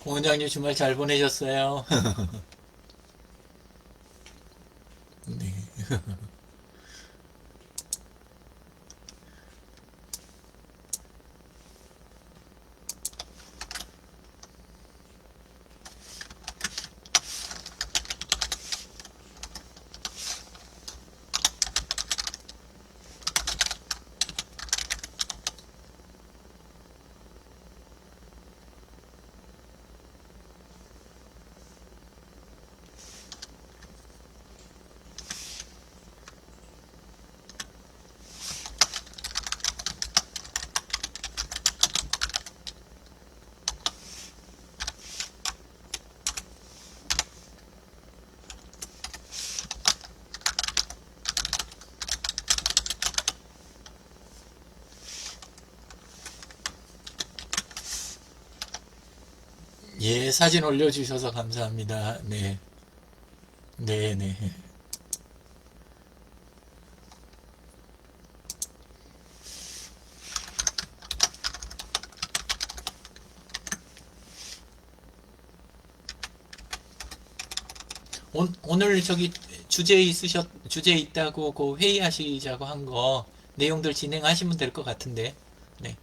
원장님 주말 잘 보내셨어요? 네. 예, 사진 올려주셔서 감사합니다. 네. 네, 네. 오늘 저기 주제 있다고 그 회의하시자고 한 거 내용들 진행하시면 될 것 같은데. 네.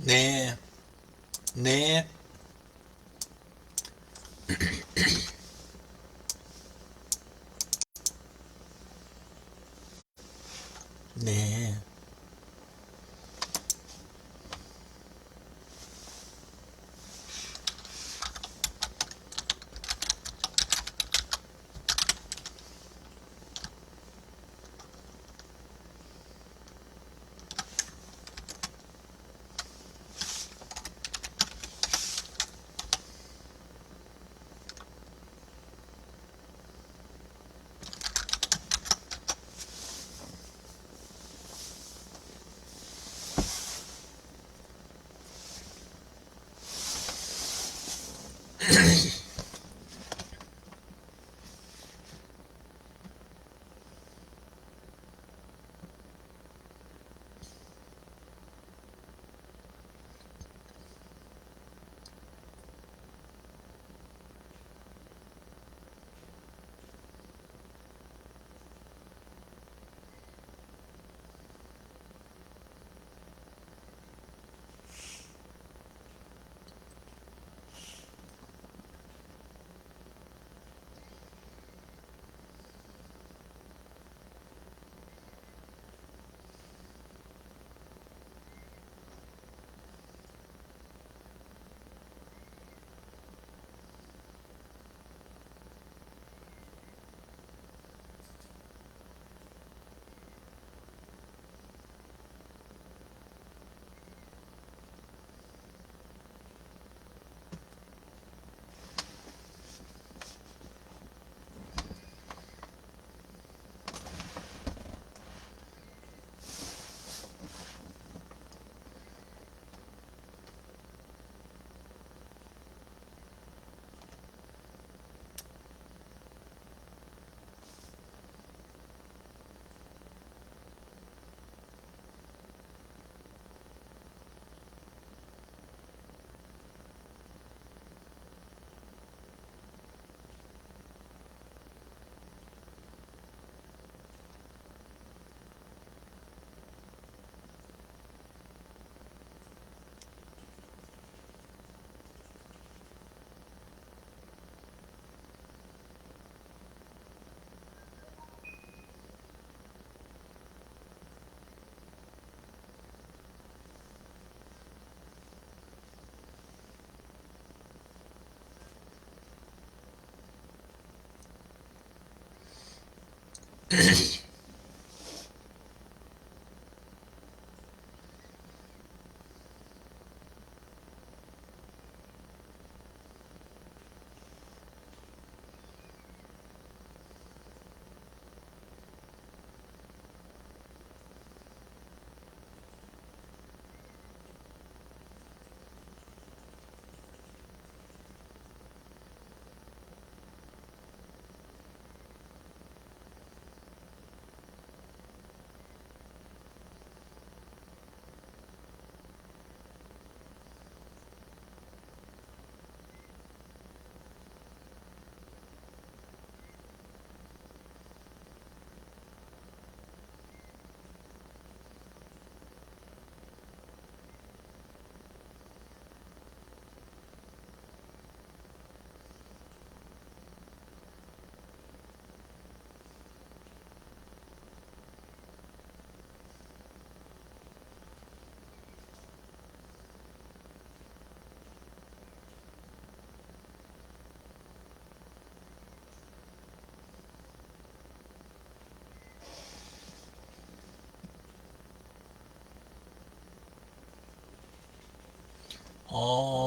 네, 네, 네.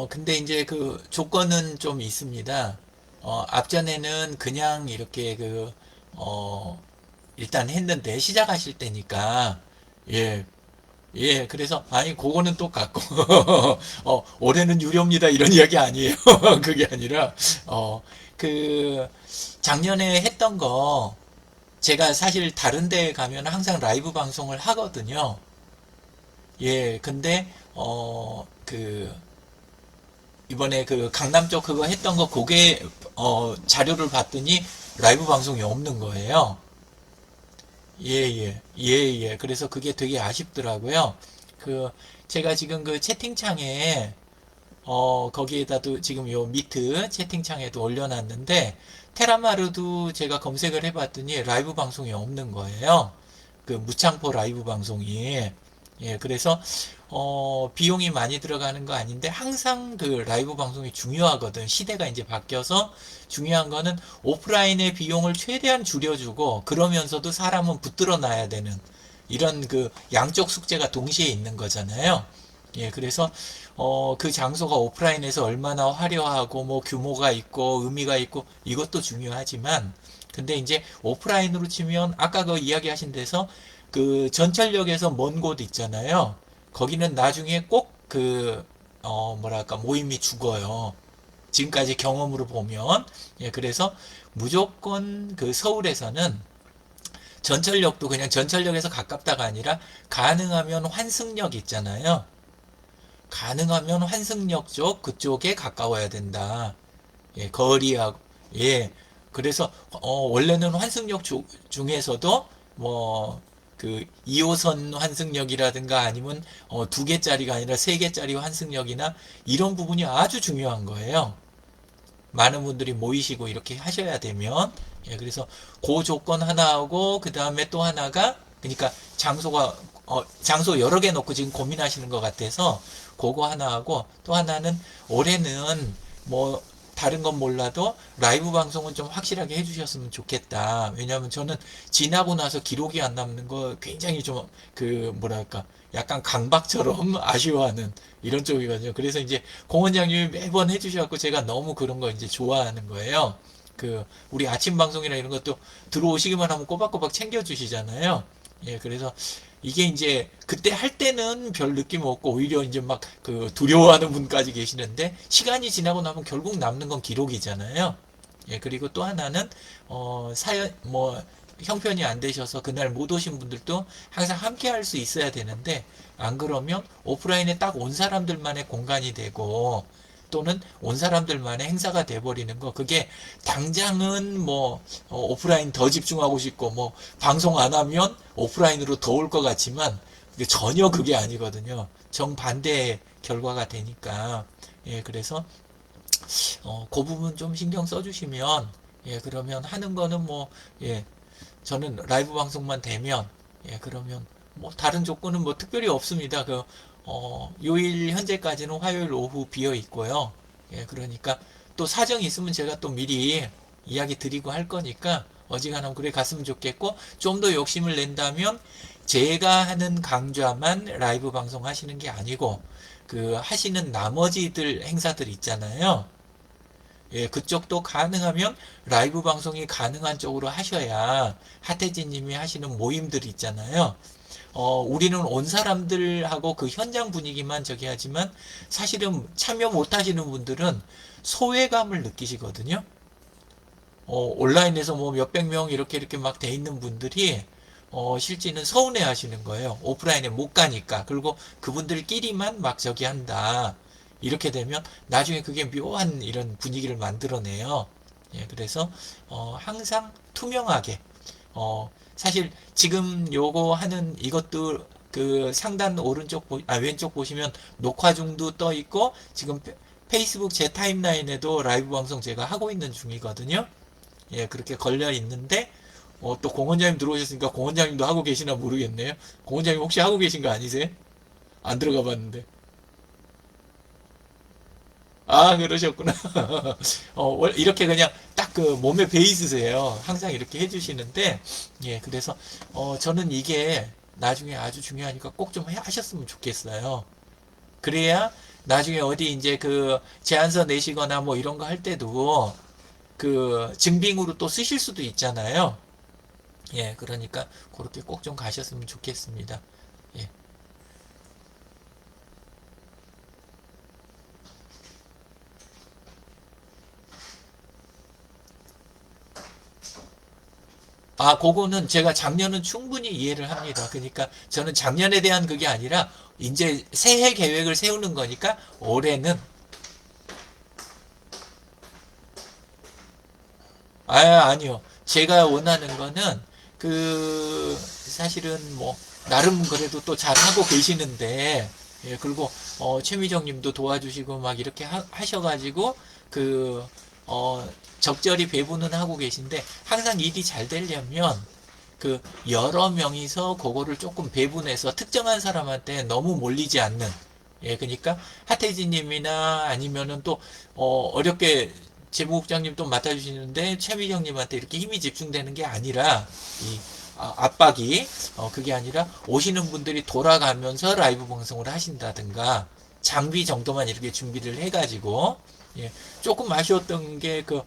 근데 이제 그 조건은 좀 있습니다. 앞전에는 그냥 이렇게 일단 했는데 시작하실 때니까, 예, 예, 그래서, 아니, 그거는 똑같고, 올해는 유료입니다. 이런 이야기 아니에요. 그게 아니라, 어, 그, 작년에 했던 거, 제가 사실 다른 데 가면 항상 라이브 방송을 하거든요. 예, 근데, 이번에 그 강남 쪽 그거 했던 거, 그게, 자료를 봤더니 라이브 방송이 없는 거예요. 예, 예, 예, 예. 그래서 그게 되게 아쉽더라고요. 그, 제가 지금 그 채팅창에 거기에다도 지금 요 미트 채팅창에도 올려놨는데 테라마르도 제가 검색을 해봤더니 라이브 방송이 없는 거예요. 그 무창포 라이브 방송이. 예, 그래서 비용이 많이 들어가는 거 아닌데 항상 그 라이브 방송이 중요하거든. 시대가 이제 바뀌어서 중요한 거는 오프라인의 비용을 최대한 줄여주고 그러면서도 사람은 붙들어 놔야 되는 이런 그 양쪽 숙제가 동시에 있는 거잖아요. 예, 그래서 그 장소가 오프라인에서 얼마나 화려하고 뭐 규모가 있고 의미가 있고 이것도 중요하지만 근데 이제 오프라인으로 치면 아까 그 이야기하신 데서 그 전철역에서 먼 곳 있잖아요. 거기는 나중에 꼭 그 뭐랄까 모임이 죽어요. 지금까지 경험으로 보면 예, 그래서 무조건 그 서울에서는 전철역도 그냥 전철역에서 가깝다가 아니라 가능하면 환승역 있잖아요. 가능하면 환승역 쪽 그쪽에 가까워야 된다. 예, 거리하고 예. 그래서 원래는 환승역 중에서도 뭐 그 2호선 환승역이라든가 아니면 두 개짜리가 아니라 세 개짜리 환승역이나 이런 부분이 아주 중요한 거예요. 많은 분들이 모이시고 이렇게 하셔야 되면 예, 그래서 그 조건 하나하고 그 다음에 또 하나가 그러니까 장소가 장소 여러 개 놓고 지금 고민하시는 것 같아서 그거 하나하고 또 하나는 올해는 뭐 다른 건 몰라도 라이브 방송은 좀 확실하게 해주셨으면 좋겠다. 왜냐하면 저는 지나고 나서 기록이 안 남는 거 굉장히 좀 그 뭐랄까 약간 강박처럼 아쉬워하는 이런 쪽이거든요. 그래서 이제 공 원장님이 매번 해주셔갖고 제가 너무 그런 거 이제 좋아하는 거예요. 그 우리 아침 방송이나 이런 것도 들어오시기만 하면 꼬박꼬박 챙겨주시잖아요. 예, 그래서 이게 이제 그때 할 때는 별 느낌 없고 오히려 이제 막 그 두려워하는 분까지 계시는데 시간이 지나고 나면 결국 남는 건 기록이잖아요. 예, 그리고 또 하나는 사연 뭐 형편이 안 되셔서 그날 못 오신 분들도 항상 함께 할 수 있어야 되는데 안 그러면 오프라인에 딱 온 사람들만의 공간이 되고 또는 온 사람들만의 행사가 돼버리는 거 그게 당장은 뭐 오프라인 더 집중하고 싶고 뭐 방송 안 하면 오프라인으로 더 올 것 같지만 전혀 그게 아니거든요. 정반대의 결과가 되니까 예 그래서 그 부분 좀 신경 써주시면 예 그러면 하는 거는 뭐 예 저는 라이브 방송만 되면 예 그러면 뭐 다른 조건은 뭐 특별히 없습니다. 그 요일 현재까지는 화요일 오후 비어 있고요. 예 그러니까 또 사정이 있으면 제가 또 미리 이야기 드리고 할 거니까 어지간하면 그래 갔으면 좋겠고 좀 더 욕심을 낸다면 제가 하는 강좌만 라이브 방송 하시는 게 아니고 그 하시는 나머지들 행사들 있잖아요. 예, 그쪽도 가능하면 라이브 방송이 가능한 쪽으로 하셔야 하태진 님이 하시는 모임들 있잖아요. 우리는 온 사람들하고 그 현장 분위기만 저기 하지만 사실은 참여 못 하시는 분들은 소외감을 느끼시거든요. 온라인에서 뭐 몇백 명 이렇게 막 돼 있는 분들이 실제는 서운해 하시는 거예요. 오프라인에 못 가니까. 그리고 그분들끼리만 막 저기 한다. 이렇게 되면 나중에 그게 묘한 이런 분위기를 만들어내요. 예, 그래서 항상 투명하게 사실 지금 요거 하는 이것도 그 상단 오른쪽 왼쪽 보시면 녹화 중도 떠 있고 지금 페이스북 제 타임라인에도 라이브 방송 제가 하고 있는 중이거든요. 예, 그렇게 걸려 있는데 또 공원장님 들어오셨으니까 공원장님도 하고 계시나 모르겠네요. 공원장님 혹시 하고 계신 거 아니세요? 안 들어가 봤는데. 아, 그러셨구나. 이렇게 그냥 딱 그 몸에 배 있으세요. 항상 이렇게 해주시는데, 예, 그래서, 저는 이게 나중에 아주 중요하니까 꼭 좀 하셨으면 좋겠어요. 그래야 나중에 어디 이제 그 제안서 내시거나 뭐 이런 거 할 때도 그 증빙으로 또 쓰실 수도 있잖아요. 예, 그러니까 그렇게 꼭 좀 가셨으면 좋겠습니다. 예. 아, 그거는 제가 작년은 충분히 이해를 합니다. 그러니까 저는 작년에 대한 그게 아니라 이제 새해 계획을 세우는 거니까 올해는 아니요. 제가 원하는 거는 그 사실은 뭐 나름 그래도 또 잘하고 계시는데 예, 그리고 최미정 님도 도와주시고 막 이렇게 하셔가지고 그 적절히 배분은 하고 계신데 항상 일이 잘 되려면 그 여러 명이서 그거를 조금 배분해서 특정한 사람한테 너무 몰리지 않는, 예, 그러니까 하태진 님이나 아니면은 또 어렵게 재무국장님 또 맡아주시는데 최미정 님한테 이렇게 힘이 집중되는 게 아니라 이 압박이 그게 아니라 오시는 분들이 돌아가면서 라이브 방송을 하신다든가 장비 정도만 이렇게 준비를 해가지고, 예, 조금 아쉬웠던 게 그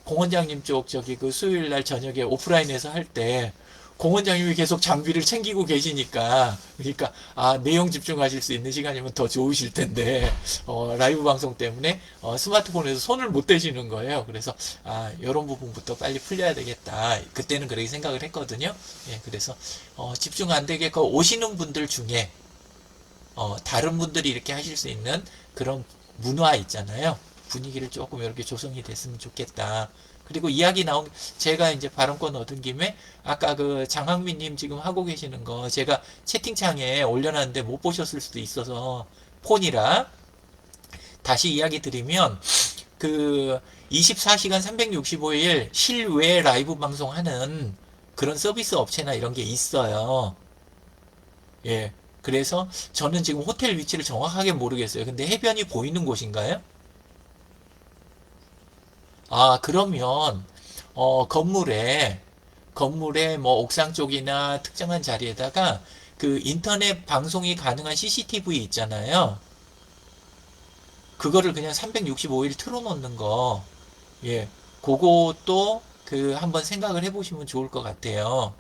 공원장님 쪽 저기 그 수요일 날 저녁에 오프라인에서 할 때 공원장님이 계속 장비를 챙기고 계시니까, 그러니까 내용 집중하실 수 있는 시간이면 더 좋으실 텐데 라이브 방송 때문에 스마트폰에서 손을 못 대시는 거예요. 그래서 이런 부분부터 빨리 풀려야 되겠다. 그때는 그렇게 생각을 했거든요. 예, 그래서 집중 안 되게 그 오시는 분들 중에 다른 분들이 이렇게 하실 수 있는 그런 문화 있잖아요. 분위기를 조금 이렇게 조성이 됐으면 좋겠다. 그리고 이야기 나온, 제가 이제 발언권 얻은 김에, 아까 그 장항민님 지금 하고 계시는 거, 제가 채팅창에 올려놨는데 못 보셨을 수도 있어서, 폰이라, 다시 이야기 드리면, 그, 24시간 365일 실외 라이브 방송하는 그런 서비스 업체나 이런 게 있어요. 예. 그래서 저는 지금 호텔 위치를 정확하게 모르겠어요. 근데 해변이 보이는 곳인가요? 그러면 건물에 뭐 옥상 쪽이나 특정한 자리에다가 그 인터넷 방송이 가능한 CCTV 있잖아요. 그거를 그냥 365일 틀어놓는 거, 예, 그것도 그 한번 생각을 해보시면 좋을 것 같아요.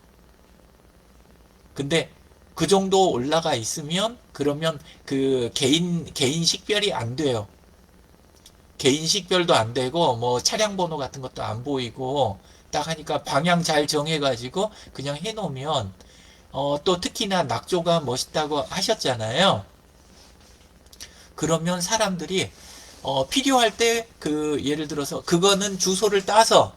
근데 그 정도 올라가 있으면 그러면 그 개인 식별이 안 돼요. 개인 식별도 안 되고 뭐 차량 번호 같은 것도 안 보이고 딱 하니까 방향 잘 정해가지고 그냥 해놓으면 또 특히나 낙조가 멋있다고 하셨잖아요. 그러면 사람들이 필요할 때 그 예를 들어서 그건 주소를 따서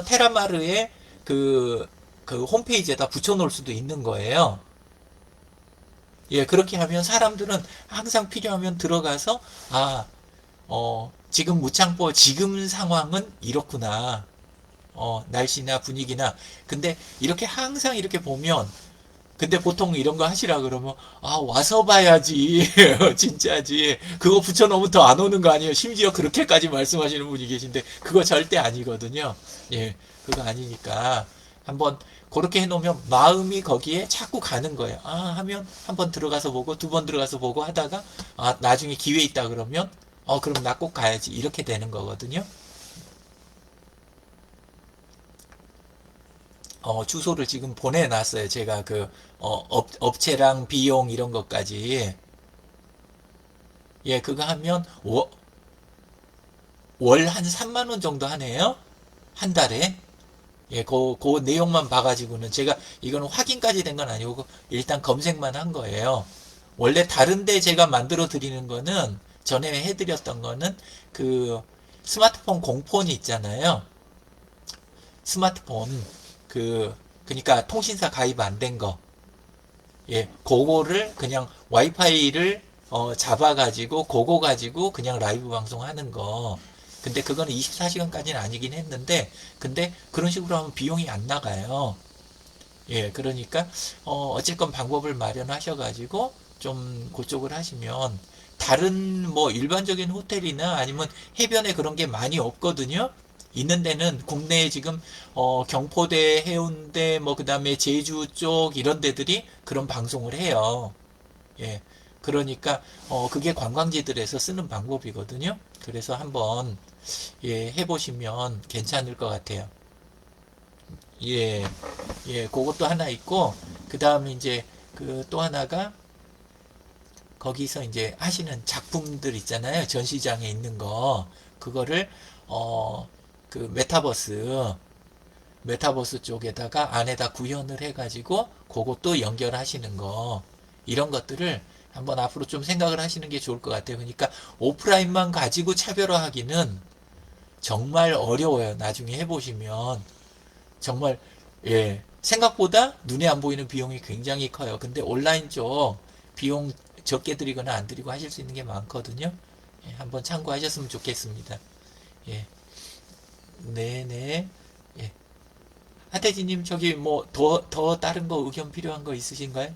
테라마르의 그, 그 홈페이지에다 붙여놓을 수도 있는 거예요. 예, 그렇게 하면 사람들은 항상 필요하면 들어가서 지금 무창포 지금 상황은 이렇구나. 날씨나 분위기나. 근데 이렇게 항상 이렇게 보면, 근데 보통 이런 거 하시라 그러면, 와서 봐야지. 진짜지. 그거 붙여놓으면 더 안 오는 거 아니에요? 심지어 그렇게까지 말씀하시는 분이 계신데, 그거 절대 아니거든요. 예, 그거 아니니까. 한번, 그렇게 해놓으면 마음이 거기에 자꾸 가는 거예요. 하면 한 번 들어가서 보고, 두 번 들어가서 보고 하다가, 나중에 기회 있다 그러면, 그럼 나 꼭 가야지. 이렇게 되는 거거든요. 주소를 지금 보내놨어요. 제가 그, 업체랑 비용 이런 것까지. 예, 그거 하면 월 한 3만 원 정도 하네요. 한 달에. 예, 그 내용만 봐가지고는 제가 이거는 확인까지 된 건 아니고 일단 검색만 한 거예요. 원래 다른데 제가 만들어 드리는 거는 전에 해드렸던 거는 그 스마트폰 공폰이 있잖아요. 스마트폰 그러니까 통신사 가입 안 된 거. 예, 그거를 그냥 와이파이를 잡아가지고 그거 가지고 그냥 라이브 방송하는 거. 근데 그거는 24시간까지는 아니긴 했는데, 근데 그런 식으로 하면 비용이 안 나가요. 예, 그러니까 어쨌건 방법을 마련하셔가지고 좀 그쪽을 하시면 다른 뭐 일반적인 호텔이나 아니면 해변에 그런 게 많이 없거든요. 있는 데는 국내에 지금 경포대, 해운대, 뭐 그다음에 제주 쪽 이런 데들이 그런 방송을 해요. 예. 그러니까 그게 관광지들에서 쓰는 방법이거든요. 그래서 한번 예, 해보시면 괜찮을 것 같아요. 예, 예, 그것도 하나 있고, 그 다음에 이제 그 또 하나가 거기서 이제 하시는 작품들 있잖아요. 전시장에 있는 거. 그거를, 그 메타버스 쪽에다가 안에다 구현을 해가지고 그것도 연결하시는 거. 이런 것들을 한번 앞으로 좀 생각을 하시는 게 좋을 것 같아요. 그러니까 오프라인만 가지고 차별화하기는 정말 어려워요. 나중에 해보시면. 정말 예 생각보다 눈에 안 보이는 비용이 굉장히 커요. 근데 온라인 쪽 비용 적게 들이거나 안 들이고 하실 수 있는 게 많거든요. 예, 한번 참고하셨으면 좋겠습니다. 예, 네네. 예. 하태진님, 저기 뭐, 더 다른 거 의견 필요한 거 있으신가요?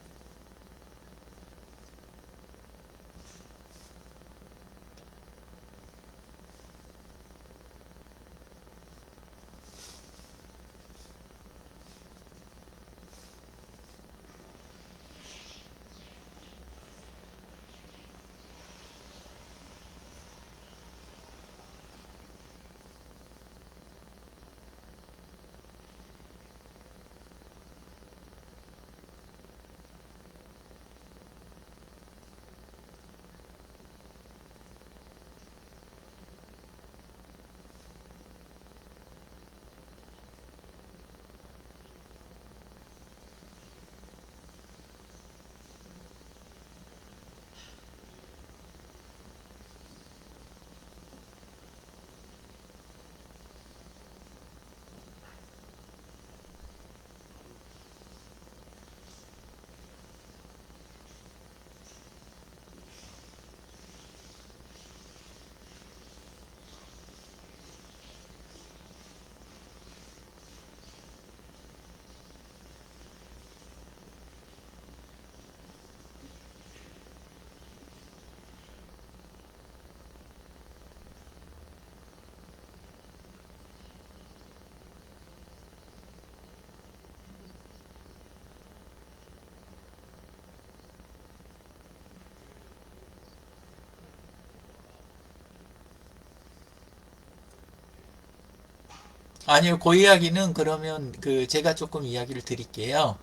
아니요, 그 이야기는 그러면 그 제가 조금 이야기를 드릴게요.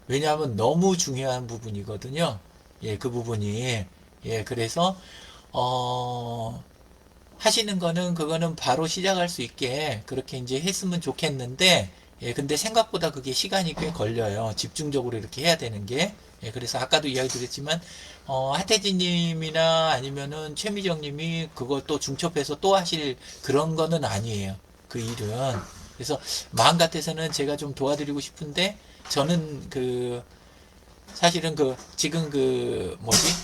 왜냐하면 너무 중요한 부분이거든요. 예, 그 부분이. 예, 그래서, 어, 하시는 거는 그거는 바로 시작할 수 있게 그렇게 이제 했으면 좋겠는데, 예, 근데 생각보다 그게 시간이 꽤 걸려요. 집중적으로 이렇게 해야 되는 게. 예, 그래서 아까도 이야기 드렸지만, 하태진 님이나 아니면은 최미정 님이 그걸 또 중첩해서 또 하실 그런 거는 아니에요. 그 일은. 그래서 마음 같아서는 제가 좀 도와드리고 싶은데, 저는 그, 사실은 그, 지금 그, 뭐지?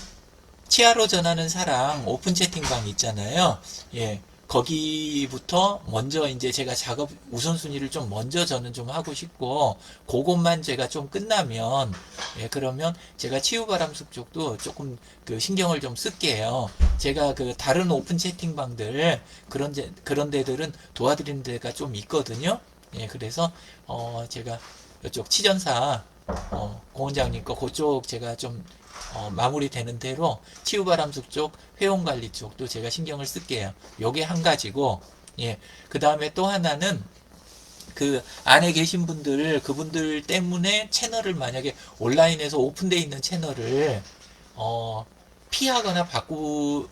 치아로 전하는 사랑 오픈 채팅방 있잖아요. 예. 거기부터 먼저 이제 제가 작업 우선순위를 좀 먼저 저는 좀 하고 싶고 그것만 제가 좀 끝나면 예 그러면 제가 치유바람숲 쪽도 조금 그 신경을 좀 쓸게요. 제가 그 다른 오픈 채팅방들 그런 데들은 도와드리는 데가 좀 있거든요. 예 그래서 제가 이쪽 치전사 공원장님 거 그쪽 제가 좀 마무리되는 대로 치유바람숲 쪽, 회원관리 쪽도 제가 신경을 쓸게요. 요게 한 가지고, 예. 그 다음에 또 하나는 그 안에 계신 분들, 그분들 때문에 채널을 만약에 온라인에서 오픈되어 있는 채널을, 어, 피하거나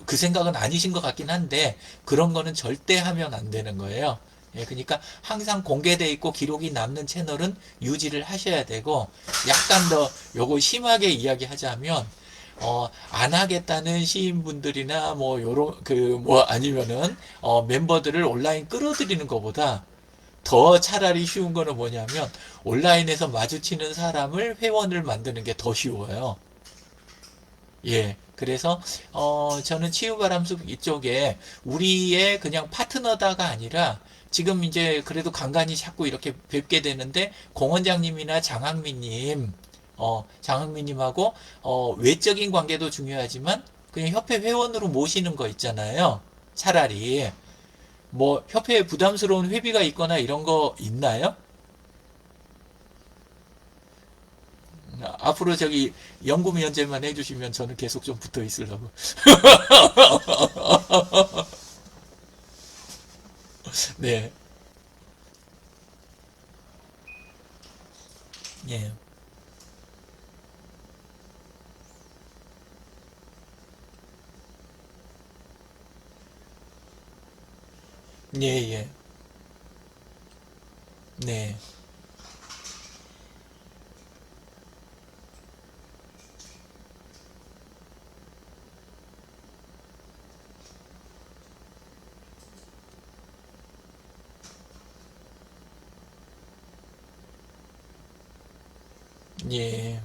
그 생각은 아니신 것 같긴 한데, 그런 거는 절대 하면 안 되는 거예요. 예, 그러니까 항상 공개되어 있고 기록이 남는 채널은 유지를 하셔야 되고, 약간 더 요거 심하게 이야기하자면, 안 하겠다는 시인분들이나 뭐 요런 뭐 아니면은 멤버들을 온라인 끌어들이는 것보다 더 차라리 쉬운 거는 뭐냐면 온라인에서 마주치는 사람을 회원을 만드는 게 더 쉬워요. 예. 그래서 저는 치유바람숲 이쪽에 우리의 그냥 파트너다가 아니라 지금 이제 그래도 간간히 자꾸 이렇게 뵙게 되는데 공원장님이나 장학민님 장학민님하고 외적인 관계도 중요하지만 그냥 협회 회원으로 모시는 거 있잖아요. 차라리 뭐 협회에 부담스러운 회비가 있거나 이런 거 있나요? 앞으로 저기 연금 연재만 해주시면 저는 계속 좀 붙어 있으려고. 네, 예, 예, 예, 네, 예,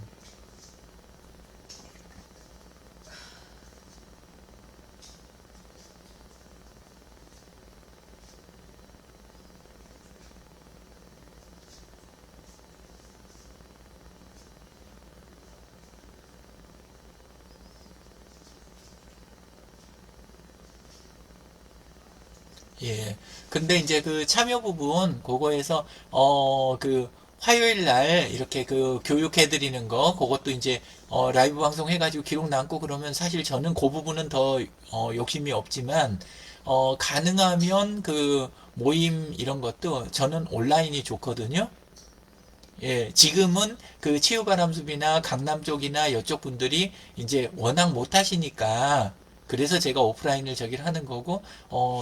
예. 근데 이제 그 참여 부분, 그거에서, 그, 화요일 날 이렇게 그 교육해 드리는 거, 그것도 이제, 라이브 방송 해가지고 기록 남고 그러면 사실 저는 그 부분은 더, 욕심이 없지만, 가능하면 그 모임 이런 것도 저는 온라인이 좋거든요. 예, 지금은 그 치유바람숲이나 강남 쪽이나 이쪽 분들이 이제 워낙 못 하시니까 그래서 제가 오프라인을 저기를 하는 거고,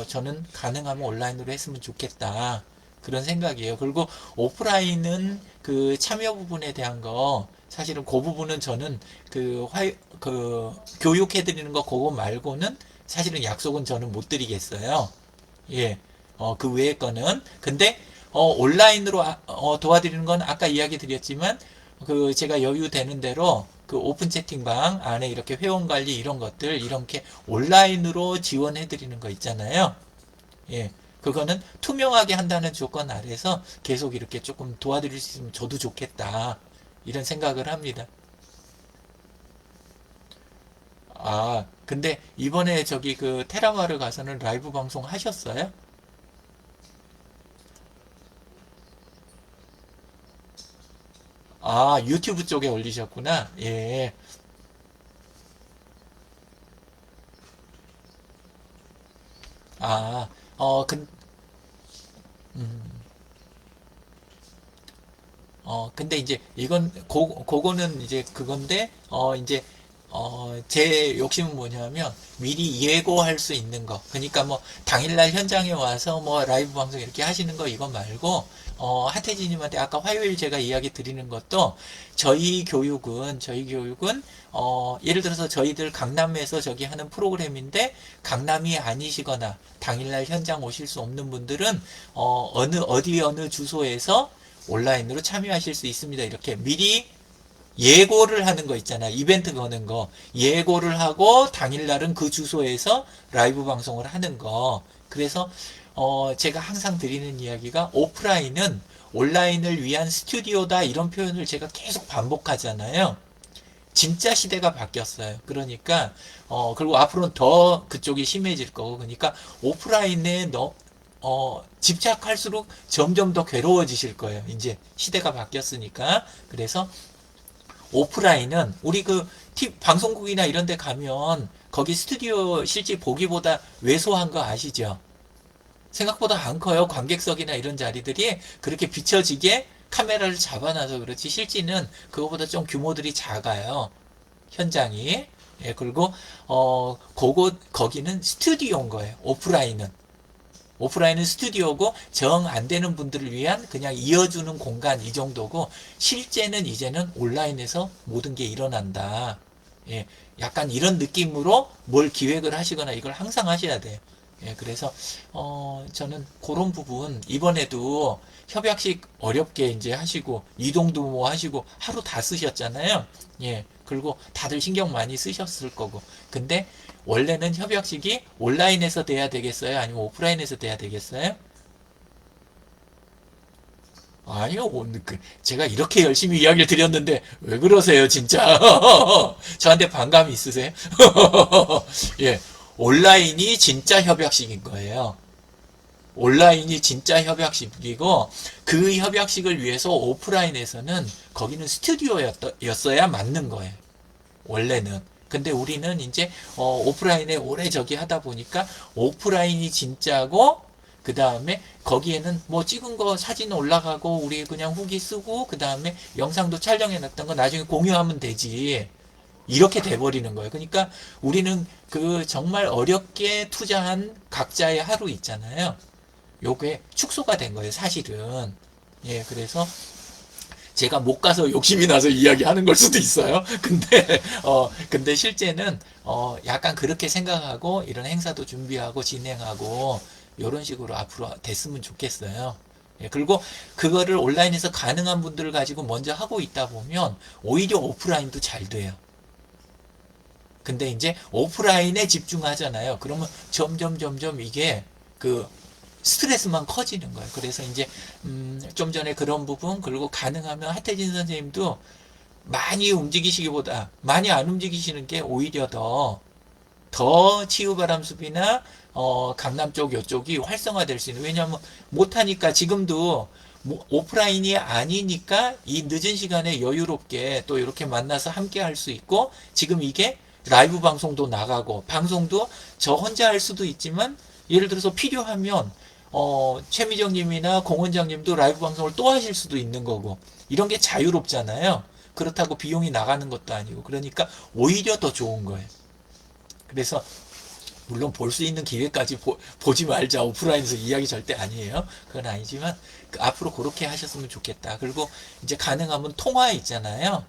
저는 가능하면 온라인으로 했으면 좋겠다. 그런 생각이에요. 그리고 오프라인은 그 참여 부분에 대한 거, 사실은 그 부분은 저는 그 교육해드리는 거 그거 말고는 사실은 약속은 저는 못 드리겠어요. 예. 그 외의 거는. 근데, 온라인으로 도와드리는 건 아까 이야기 드렸지만, 그 제가 여유 되는 대로 그 오픈 채팅방 안에 이렇게 회원 관리 이런 것들, 이렇게 온라인으로 지원해 드리는 거 있잖아요. 예. 그거는 투명하게 한다는 조건 아래서 계속 이렇게 조금 도와드릴 수 있으면 저도 좋겠다. 이런 생각을 합니다. 아, 근데 이번에 저기 그 테라마를 가서는 라이브 방송 하셨어요? 아, 유튜브 쪽에 올리셨구나. 예. 아, 어, 근, 음, 근데 이제 이건, 그거는 이제 그건데, 이제, 제 욕심은 뭐냐면, 미리 예고할 수 있는 거. 그러니까 뭐, 당일날 현장에 와서 뭐, 라이브 방송 이렇게 하시는 거 이거 말고, 하태진님한테 아까 화요일 제가 이야기 드리는 것도, 저희 교육은, 예를 들어서 저희들 강남에서 저기 하는 프로그램인데, 강남이 아니시거나, 당일날 현장 오실 수 없는 분들은, 어느 주소에서 온라인으로 참여하실 수 있습니다. 이렇게 미리 예고를 하는 거 있잖아요. 이벤트 거는 거. 예고를 하고 당일날은 그 주소에서 라이브 방송을 하는 거. 그래서 제가 항상 드리는 이야기가 오프라인은 온라인을 위한 스튜디오다 이런 표현을 제가 계속 반복하잖아요. 진짜 시대가 바뀌었어요. 그러니까 그리고 앞으로는 더 그쪽이 심해질 거고 그러니까 오프라인에 집착할수록 점점 더 괴로워지실 거예요. 이제 시대가 바뀌었으니까. 그래서 오프라인은 우리 그 방송국이나 이런 데 가면 거기 스튜디오 실제 보기보다 왜소한 거 아시죠? 생각보다 안 커요. 관객석이나 이런 자리들이 그렇게 비춰지게 카메라를 잡아놔서 그렇지 실제는 그거보다 좀 규모들이 작아요. 현장이. 예, 그리고 거기는 스튜디오인 거예요. 오프라인은 스튜디오고 정 안 되는 분들을 위한 그냥 이어주는 공간 이 정도고 실제는 이제는 온라인에서 모든 게 일어난다. 예, 약간 이런 느낌으로 뭘 기획을 하시거나 이걸 항상 하셔야 돼요. 예, 그래서 저는 그런 부분 이번에도 협약식 어렵게 이제 하시고 이동도 뭐 하시고 하루 다 쓰셨잖아요. 예, 그리고 다들 신경 많이 쓰셨을 거고. 근데 원래는 협약식이 온라인에서 돼야 되겠어요? 아니면 오프라인에서 돼야 되겠어요? 아니요, 제가 이렇게 열심히 이야기를 드렸는데 왜 그러세요, 진짜? 저한테 반감이 있으세요? 예, 온라인이 진짜 협약식인 거예요. 온라인이 진짜 협약식이고 그 협약식을 위해서 오프라인에서는 거기는 스튜디오였어야 맞는 거예요. 원래는. 근데 우리는 이제 오프라인에 오래 저기 하다 보니까 오프라인이 진짜고 그 다음에 거기에는 뭐 찍은 거 사진 올라가고 우리 그냥 후기 쓰고 그 다음에 영상도 촬영해 놨던 거 나중에 공유하면 되지. 이렇게 돼버리는 거예요. 그러니까 우리는 그 정말 어렵게 투자한 각자의 하루 있잖아요. 요게 축소가 된 거예요, 사실은. 예, 그래서 제가 못 가서 욕심이 나서 이야기하는 걸 수도 있어요. 근데 실제는, 약간 그렇게 생각하고, 이런 행사도 준비하고, 진행하고, 이런 식으로 앞으로 됐으면 좋겠어요. 예, 그리고 그거를 온라인에서 가능한 분들을 가지고 먼저 하고 있다 보면, 오히려 오프라인도 잘 돼요. 근데 이제 오프라인에 집중하잖아요. 그러면 점점 이게 그 스트레스만 커지는 거예요. 그래서 이제 좀 전에 그런 부분 그리고 가능하면 하태진 선생님도 많이 움직이시기보다 많이 안 움직이시는 게 오히려 더 더 치유바람숲이나 강남 쪽 요쪽이 활성화될 수 있는, 왜냐하면 못하니까 지금도 오프라인이 아니니까 이 늦은 시간에 여유롭게 또 이렇게 만나서 함께 할 수 있고, 지금 이게 라이브 방송도 나가고 방송도 저 혼자 할 수도 있지만 예를 들어서 필요하면 최미정님이나 공원장님도 라이브 방송을 또 하실 수도 있는 거고, 이런 게 자유롭잖아요. 그렇다고 비용이 나가는 것도 아니고, 그러니까 오히려 더 좋은 거예요. 그래서 물론 볼 수 있는 기회까지 보지 말자, 오프라인에서 이야기 절대 아니에요. 그건 아니지만 앞으로 그렇게 하셨으면 좋겠다. 그리고 이제 가능하면 통화 있잖아요.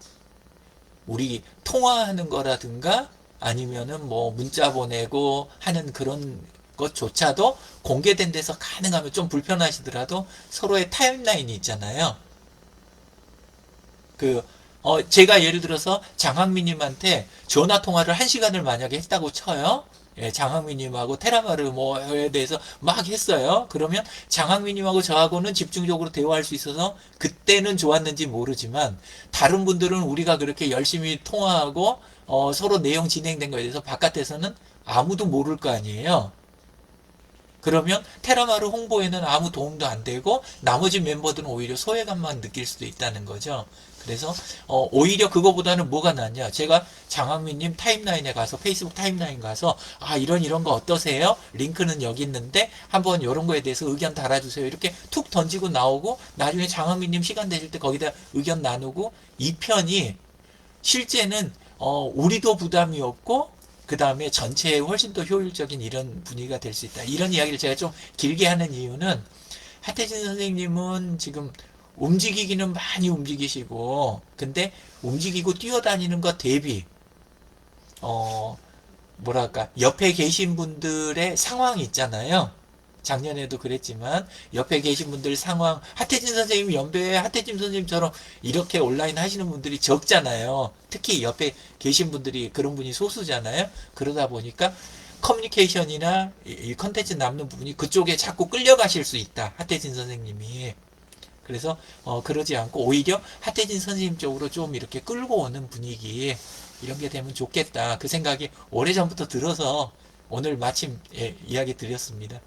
우리 통화하는 거라든가 아니면은 뭐 문자 보내고 하는 그런 것조차도 공개된 데서 가능하면, 좀 불편하시더라도 서로의 타임라인이 있잖아요. 그, 제가 예를 들어서 장학민님한테 전화 통화를 1시간을 만약에 했다고 쳐요. 예, 장학민님하고 테라마르 뭐에 대해서 막 했어요. 그러면 장학민님하고 저하고는 집중적으로 대화할 수 있어서 그때는 좋았는지 모르지만, 다른 분들은 우리가 그렇게 열심히 통화하고 서로 내용 진행된 거에 대해서 바깥에서는 아무도 모를 거 아니에요. 그러면 테라마르 홍보에는 아무 도움도 안 되고 나머지 멤버들은 오히려 소외감만 느낄 수도 있다는 거죠. 그래서 오히려 그거보다는 뭐가 낫냐? 제가 장학민님 타임라인에 가서, 페이스북 타임라인 가서, 아, 이런 거 어떠세요? 링크는 여기 있는데 한번 이런 거에 대해서 의견 달아주세요. 이렇게 툭 던지고 나오고, 나중에 장학민님 시간 되실 때 거기다 의견 나누고, 이 편이 실제는 우리도 부담이 없고 그 다음에 전체에 훨씬 더 효율적인 이런 분위기가 될 수 있다. 이런 이야기를 제가 좀 길게 하는 이유는, 하태진 선생님은 지금 움직이기는 많이 움직이시고, 근데 움직이고 뛰어다니는 것 대비 어 뭐랄까, 옆에 계신 분들의 상황이 있잖아요. 작년에도 그랬지만 옆에 계신 분들 상황, 하태진 선생님 연배에 하태진 선생님처럼 이렇게 온라인 하시는 분들이 적잖아요. 특히 옆에 계신 분들이 그런 분이 소수잖아요. 그러다 보니까 커뮤니케이션이나 이 컨텐츠 남는 부분이 그쪽에 자꾸 끌려가실 수 있다, 하태진 선생님이. 그래서 그러지 않고 오히려 하태진 선생님 쪽으로 좀 이렇게 끌고 오는 분위기, 이런 게 되면 좋겠다, 그 생각이 오래전부터 들어서 오늘 마침 이야기 드렸습니다.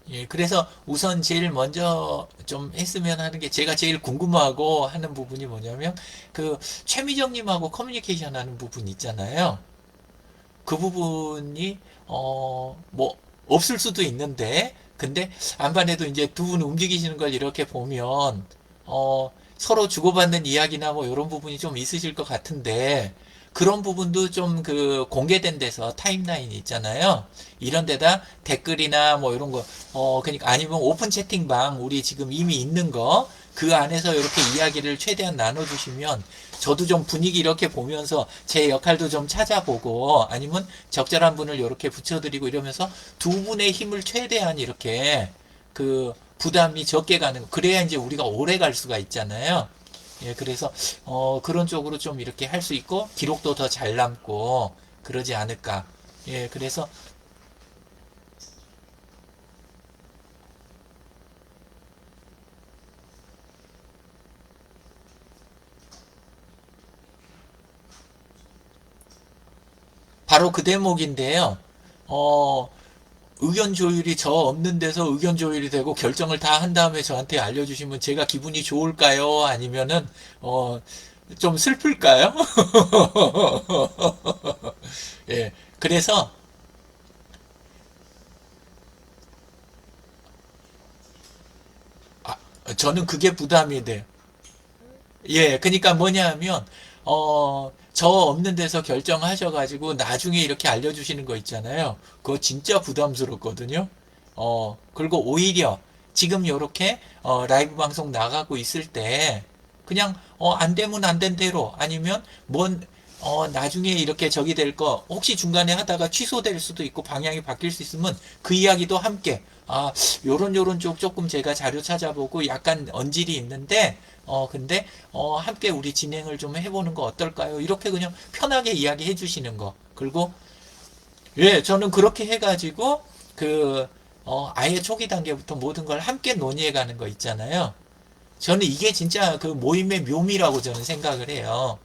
예, 그래서 우선 제일 먼저 좀 했으면 하는 게, 제가 제일 궁금하고 하는 부분이 뭐냐면, 그 최미정님하고 커뮤니케이션 하는 부분 있잖아요. 그 부분이 뭐 없을 수도 있는데, 근데 안반에도 이제 두 분 움직이시는 걸 이렇게 보면 어 서로 주고받는 이야기나 뭐 이런 부분이 좀 있으실 것 같은데 그런 부분도 좀 그 공개된 데서 타임라인이 있잖아요. 이런 데다 댓글이나 뭐 이런 거, 그러니까 아니면 오픈 채팅방 우리 지금 이미 있는 거 그 안에서 이렇게 이야기를 최대한 나눠주시면 저도 좀 분위기 이렇게 보면서 제 역할도 좀 찾아보고 아니면 적절한 분을 이렇게 붙여드리고 이러면서 두 분의 힘을 최대한 이렇게 그 부담이 적게 가는, 그래야 이제 우리가 오래 갈 수가 있잖아요. 예, 그래서 그런 쪽으로 좀 이렇게 할 수 있고 기록도 더 잘 남고 그러지 않을까. 예, 그래서 바로 그 대목인데요. 어, 의견 조율이 저 없는 데서 의견 조율이 되고 결정을 다 한 다음에 저한테 알려주시면 제가 기분이 좋을까요? 아니면은 어, 좀 슬플까요? 예, 그래서 아, 저는 그게 부담이 돼요. 예, 그러니까 뭐냐 하면 저 없는 데서 결정하셔가지고 나중에 이렇게 알려주시는 거 있잖아요. 그거 진짜 부담스럽거든요. 그리고 오히려 지금 요렇게 라이브 방송 나가고 있을 때 그냥 안 되면 안 된 대로 아니면 나중에 이렇게 적이 될 거 혹시 중간에 하다가 취소될 수도 있고 방향이 바뀔 수 있으면 그 이야기도 함께 요런 쪽 조금 제가 자료 찾아보고 약간 언질이 있는데 근데 함께 우리 진행을 좀 해보는 거 어떨까요? 이렇게 그냥 편하게 이야기해 주시는 거. 그리고 예, 저는 그렇게 해가지고 그 아예 초기 단계부터 모든 걸 함께 논의해 가는 거 있잖아요. 저는 이게 진짜 그 모임의 묘미라고 저는 생각을 해요.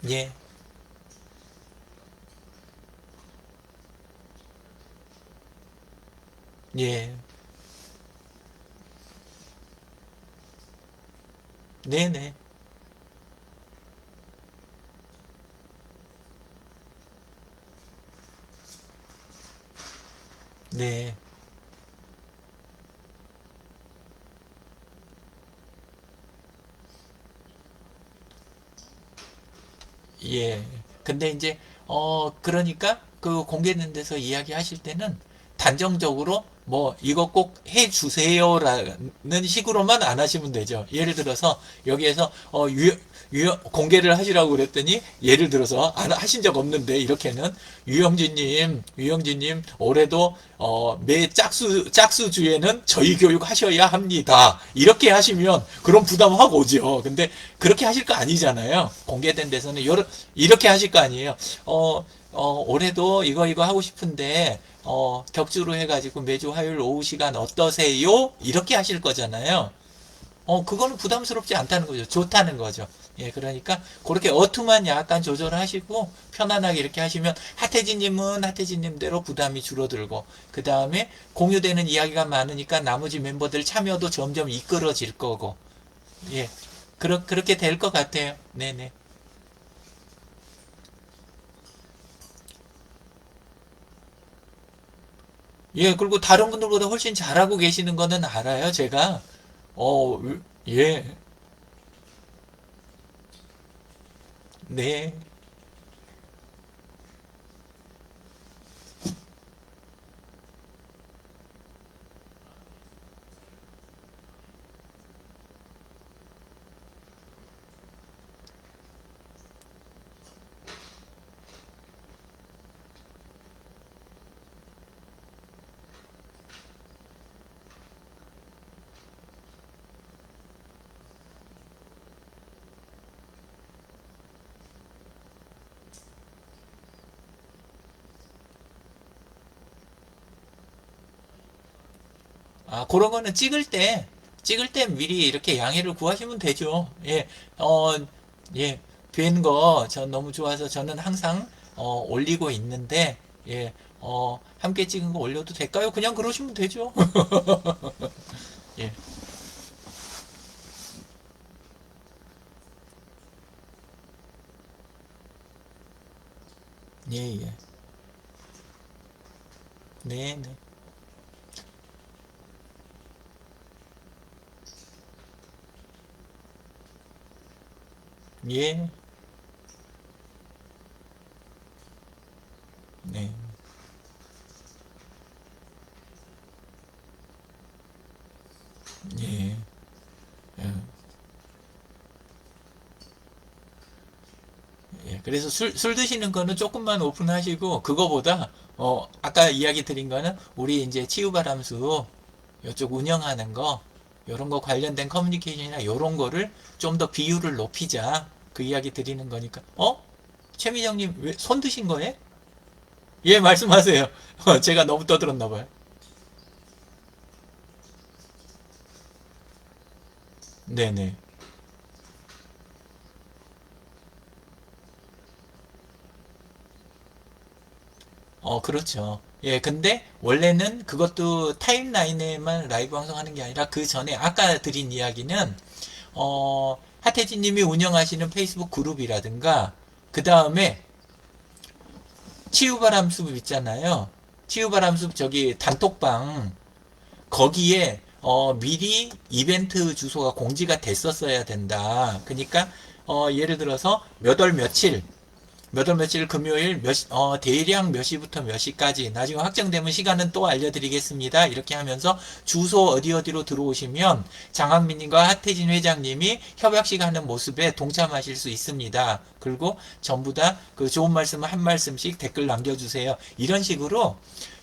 예, 예, 네네, 네, 예. 근데 이제 그러니까 그 공개된 데서 이야기하실 때는 단정적으로 뭐 이거 꼭 해주세요라는 식으로만 안 하시면 되죠. 예를 들어서 여기에서 공개를 하시라고 그랬더니 예를 들어서 안 하신 적 없는데 이렇게는 유영진님 올해도 매 짝수 주에는 저희 교육 하셔야 합니다. 이렇게 하시면 그런 부담 확 오죠. 근데 그렇게 하실 거 아니잖아요. 공개된 데서는 이렇게 하실 거 아니에요. 올해도 이거 하고 싶은데 격주로 해가지고 매주 화요일 오후 시간 어떠세요? 이렇게 하실 거잖아요. 그거는 부담스럽지 않다는 거죠. 좋다는 거죠. 예, 그러니까 그렇게 어투만 약간 조절하시고 편안하게 이렇게 하시면 하태진님은 하태진님대로 부담이 줄어들고 그 다음에 공유되는 이야기가 많으니까 나머지 멤버들 참여도 점점 이끌어질 거고 예, 그렇게 될 것 같아요. 네네. 예, 그리고 다른 분들보다 훨씬 잘하고 계시는 거는 알아요, 제가. 어, 예, 네. 그런 거는 찍을 때 미리 이렇게 양해를 구하시면 되죠. 예, 예, 뵌 거 전 너무 좋아서 저는 항상, 올리고 있는데, 예, 함께 찍은 거 올려도 될까요? 그냥 그러시면 되죠. 예, 예, 예. 네, 네. 예, 네, 예. 예, 그래서 술 드시는 거는 조금만 오픈하시고, 그거보다, 아까 이야기 드린 거는, 우리 이제 치유바람수, 이쪽 운영하는 거, 요런 거 관련된 커뮤니케이션이나 요런 거를 좀 더 비율을 높이자. 그 이야기 드리는 거니까. 최미정님, 왜 손 드신 거예요? 예, 말씀하세요. 제가 너무 떠들었나 봐요. 네네. 그렇죠. 예, 근데 원래는 그것도 타임라인에만 라이브 방송하는 게 아니라 그 전에 아까 드린 이야기는 하태진 님이 운영하시는 페이스북 그룹이라든가 그 다음에 치유바람숲 있잖아요. 치유바람숲 저기 단톡방 거기에 미리 이벤트 주소가 공지가 됐었어야 된다. 그러니까 예를 들어서 몇 월 며칠 몇 월 며칠 금요일 대략 몇 시부터 몇 시까지 나중에 확정되면 시간은 또 알려드리겠습니다. 이렇게 하면서 주소 어디 어디로 들어오시면 장학민님과 하태진 회장님이 협약식 하는 모습에 동참하실 수 있습니다. 그리고 전부 다 그 좋은 말씀을 한 말씀씩 댓글 남겨주세요. 이런 식으로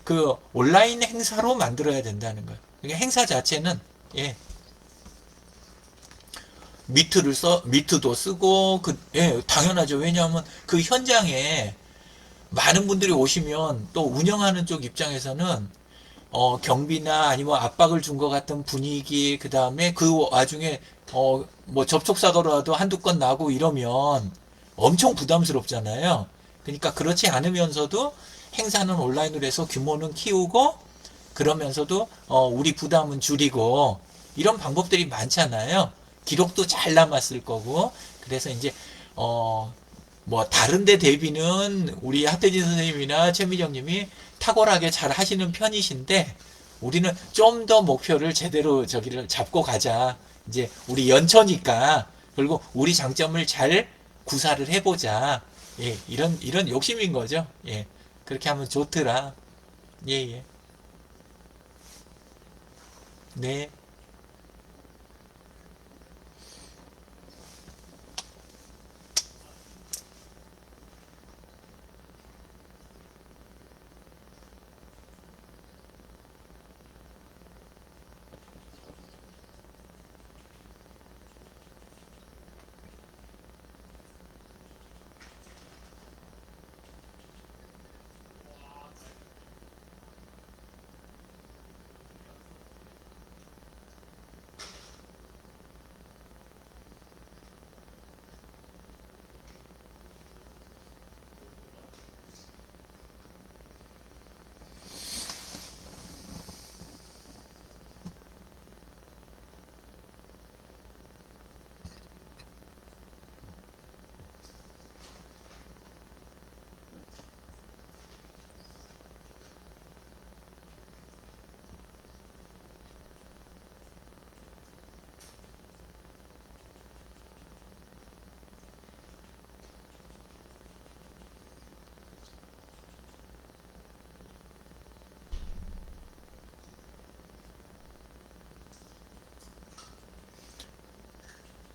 그 온라인 행사로 만들어야 된다는 거예요. 그러니까 행사 자체는 예, 미트도 쓰고 예, 당연하죠. 왜냐하면 그 현장에 많은 분들이 오시면 또 운영하는 쪽 입장에서는 경비나 아니면 압박을 준 것 같은 분위기 그 다음에 그 와중에 뭐 접촉사고라도 한두 건 나고 이러면 엄청 부담스럽잖아요. 그러니까 그렇지 않으면서도 행사는 온라인으로 해서 규모는 키우고 그러면서도 우리 부담은 줄이고 이런 방법들이 많잖아요. 기록도 잘 남았을 거고 그래서 이제 어, 뭐 다른 데 대비는 우리 하태진 선생님이나 최미정님이 탁월하게 잘 하시는 편이신데 우리는 좀 더 목표를 제대로 저기를 잡고 가자. 이제 우리 연처니까 그리고 우리 장점을 잘 구사를 해보자. 예, 이런 욕심인 거죠. 예, 그렇게 하면 좋더라. 예, 예. 네.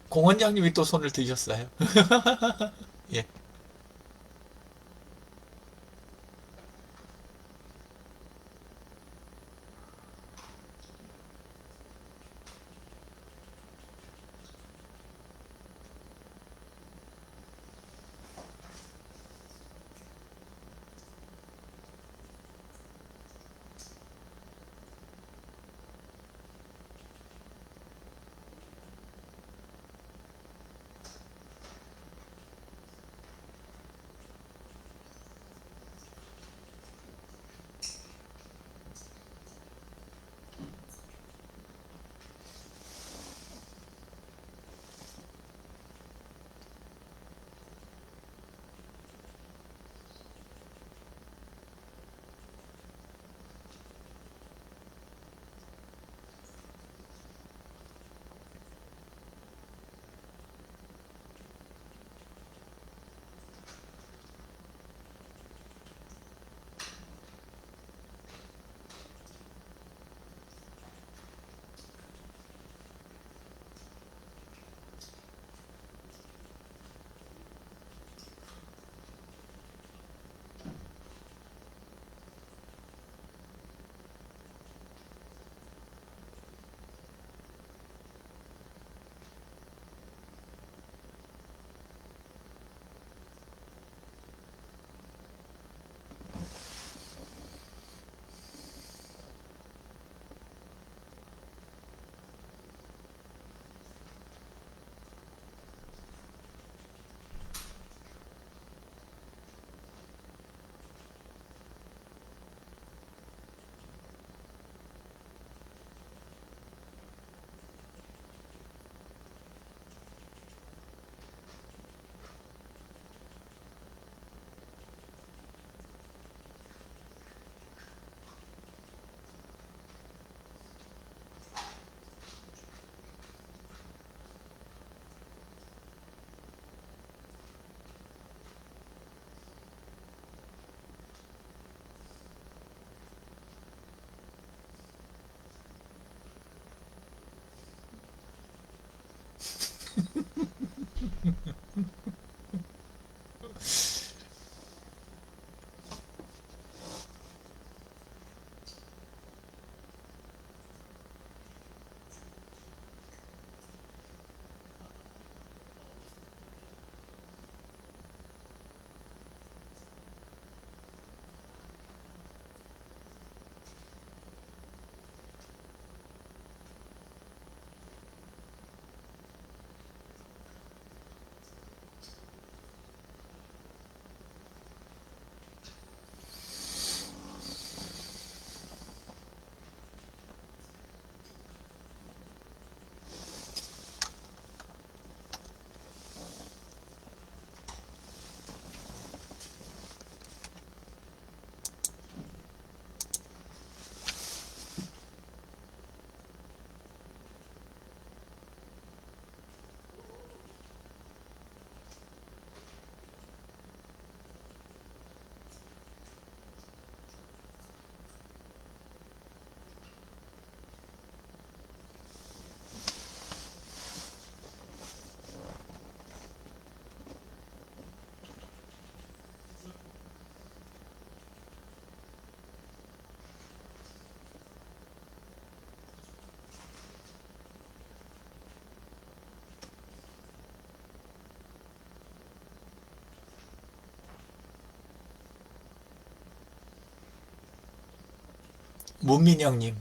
공 원장님이 또 손을 드셨어요. 예. 문민영님.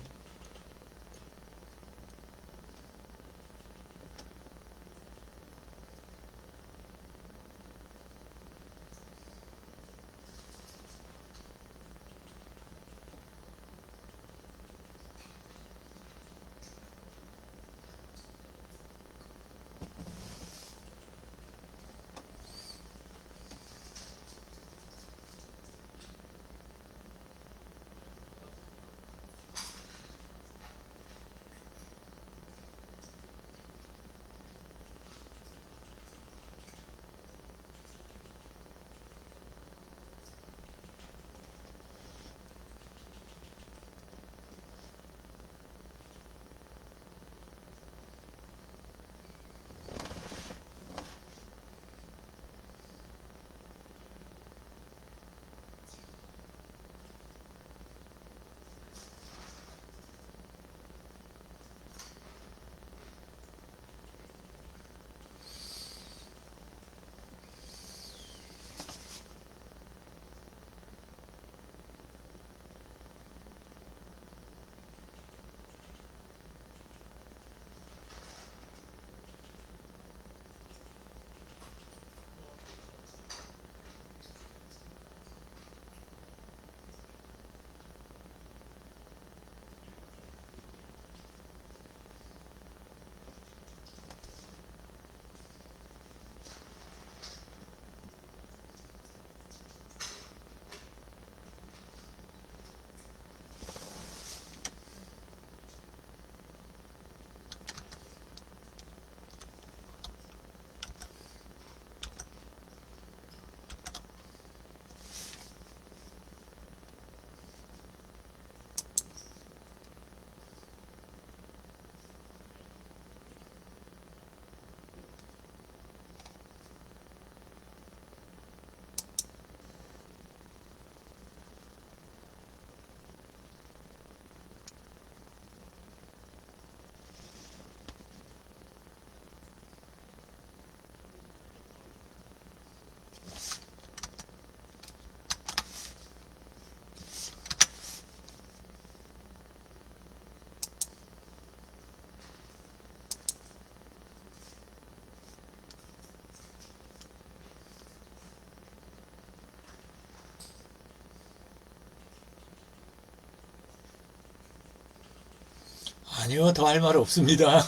아니요, 더 할 말 없습니다.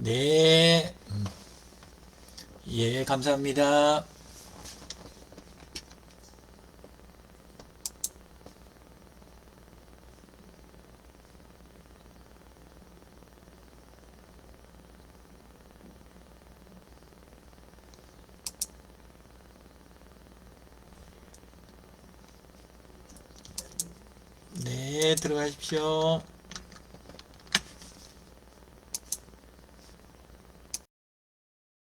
네, 예, 감사합니다. 네, 들어가십시오.